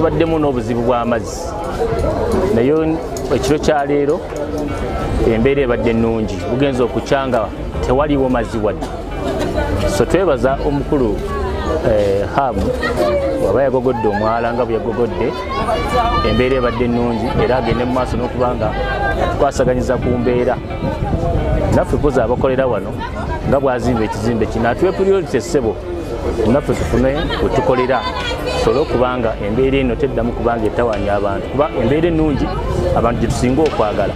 tubaddemu n'obuzibu bw'amazzi naye ekiro kya leero embeera ebadde ennungi bugenza okukyanga tewaliwo mazzi wadde so twebaza omukulu Hamu waba yagogodde omwala nga bwe yagogodde embeera ebadde ennungi era agende mu maaso n'okubanga twasaganyiza ku mbeera naffe poza abakolera wano nga bwazimba ekizimbe kino atuwe priority ssebo naffe tufune wetukolera tusobole okubanga embeera eno teddamu kubanga etawaanya abantu kuba embeera ennungi abantu gye tusinga okwagala.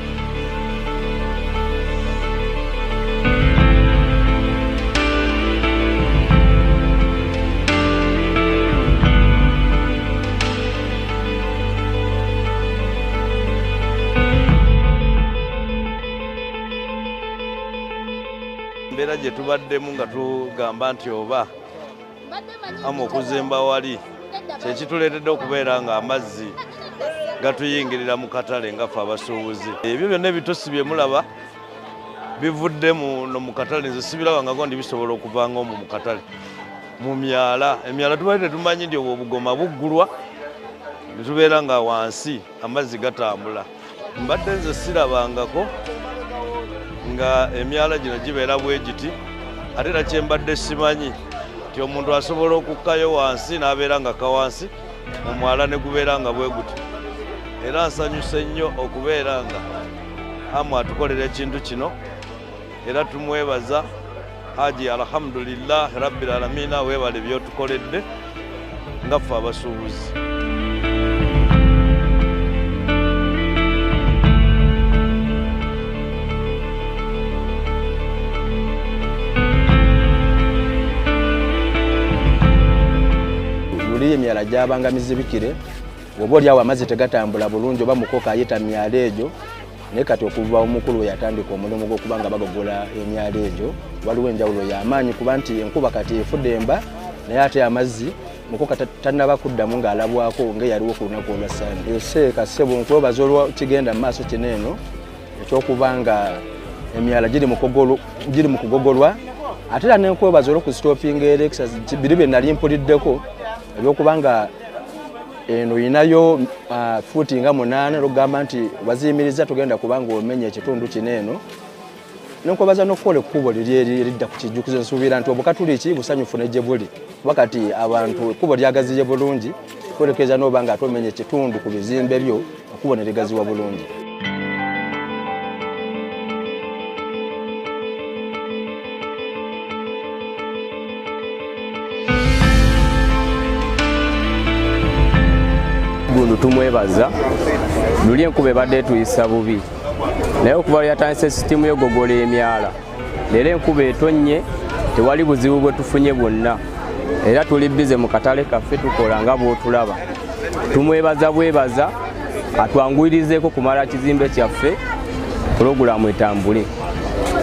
Embeera gye tubaddemu nga tugamba nti oba Hamu okuzimba wali kyekituleetedde okubeera nga amazzi gatuyingirira mu katale nga ffe abasuubuzi. Ebyo byonna ebitosi bye mulaba bivudde muno mu katale, nze sibirabangako ndi bisobola okuvanga omwo mu katale. Mu myala, emyala tubaire tetumanyi nti obwo obugoma buggulwa ne tubeera nga wansi amazzi gatambula. Mbadde nze sirabangako nga emyala gino gibeera bwe giti ate era kye mbadde simanyi nti omuntu asobola okukkayo wansi n'abeera nga kawansi mu mwala ne gubeera nga bwe guti. Era nsanyuse nnyo okubeera nga Hamu atukolera ekintu kino era tumwebaza Haji alhamdulillah rabbil alamina weebale by'otukoledde nga ffe abasuubuzi. Emyala gyabanga mizibikire oba olyawo amazzi tegatambula bulungi oba mukoka ayita myala egyo naye kati okuva omukulu we yatandika omulimu gw'okubanga bagogola emyala egyo waliwo enjawulo y'amaanyi kuba nti enkuba kati efudde emba naye ate amazzi mukoka tannaba kuddamu ng'alabwako ng'eyaliwo ku lunaku olwassande. Seeka ssebo nkwebaza olwakigenda mu maaso kino eno ekyokuba nga emyala giri mu kugogolwa ate era nenkwebaza olw'okusitoopinga erekisa biri bye nali mpuliddeko ebyokubanga eno inayo futi nga 8 lugamba nti waziyimiriza tugenda kubanga omenya ekitundu kino eno nenkwebaza n'okukola ekkubo liri eridda ku kijjukizo nsuubira nti obukatuliki busanyufu ne gye buli kuba kati abantu ekkubo lyagaziye bulungi twolekeza n'oba nga ate omenya ekitundu ku bizimbe byo ekkubo ne ligaziwa bulungi. Tumwebaza luli enkuba ebadde tuyisa bubi naye okuva yatandise sisitimu y'ogogola emyala leero enkuba etonnye tewali buzibu bwe tufunye bwonna era tuli bize mu katale kaffe tukola nga bw'otulaba. Tumwebaza bwebaza atwanguyirizeeko kumala kizimbe kyaffe pulogulaamu etambule.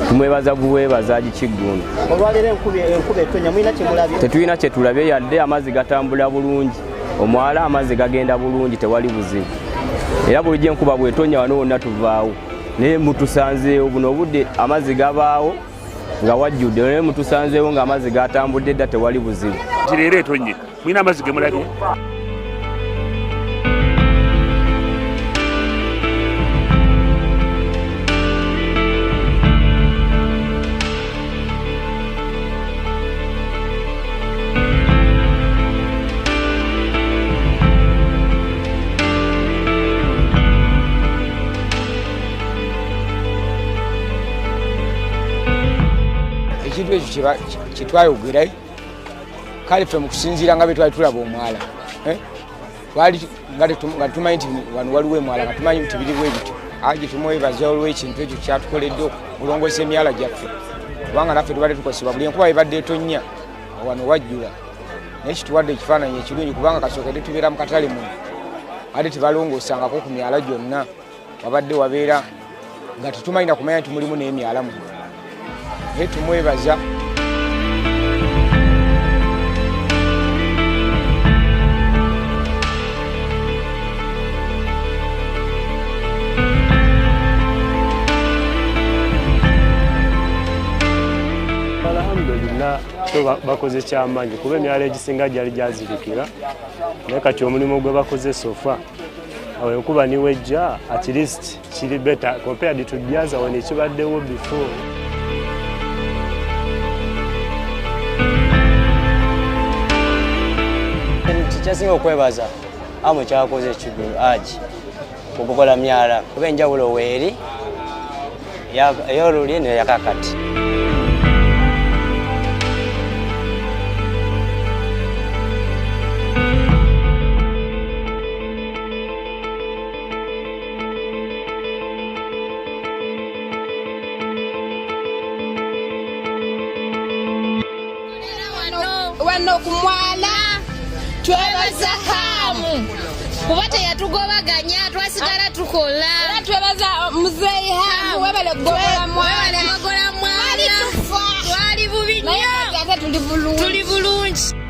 Tumwebaza bwebaza Gikiggundu. Olwaleero enkuba ettonnya mulina kye mulabye? Tetulina kye tulabye yadde amazzi gatambula bulungi. Omwala amazzi gagenda bulungi tewali buzibu era bulijjo enkuba bw'etonnya wano wonna tuvaawo naye mutusanzeewo buno obudde amazzi gabaawo nga wajjudde naye mutusanzeewo nga amazzi gatambudde dda tewali buzibu. Leero etonnye mulina amazzi ge mulabye? Ekintu ekyo kyetwayogera kale ffe mu kusinziira nga bwe twali tulaba omwala twali nga tumanyi nti wano waliwo emwala nga tumanyi nti biri bwe bityo Haji tumwebaza olw'ekintu ekyo kyatukoledde okulongoosa emyala gyaffe kubanga naffe tubadde tukosebwa buli enkuba ebadde etonnya wano wajjula naye kituwadde ekifaananyi ekirungi kubanga kasookedde tubeera mu katale muno ate tebalongoosangako ku myala gyonna wabadde wabeera nga tetumanyi kumanya nti mulimu n'emyala muno naye tumwebaza. bonna bakoze kyamaanyi kuba emyala egisinga gyali gyazirikira naye kati omulimu gwe bakoze sofa awo enkuba niwejja at least kiri better compared to the when ekibaddewo before. Kyasinga okwebaza amu kyakoze ekigulu aji okukola myala kuba enjawulo weeri ey'oluli n'eyakakati. Wano kumwala twebaza hamu kuba teyatugobaganya twasigala tukola era twebaza muzeeyi hamu webale kugogola mwana twali bubi nnyo tuli bulungi.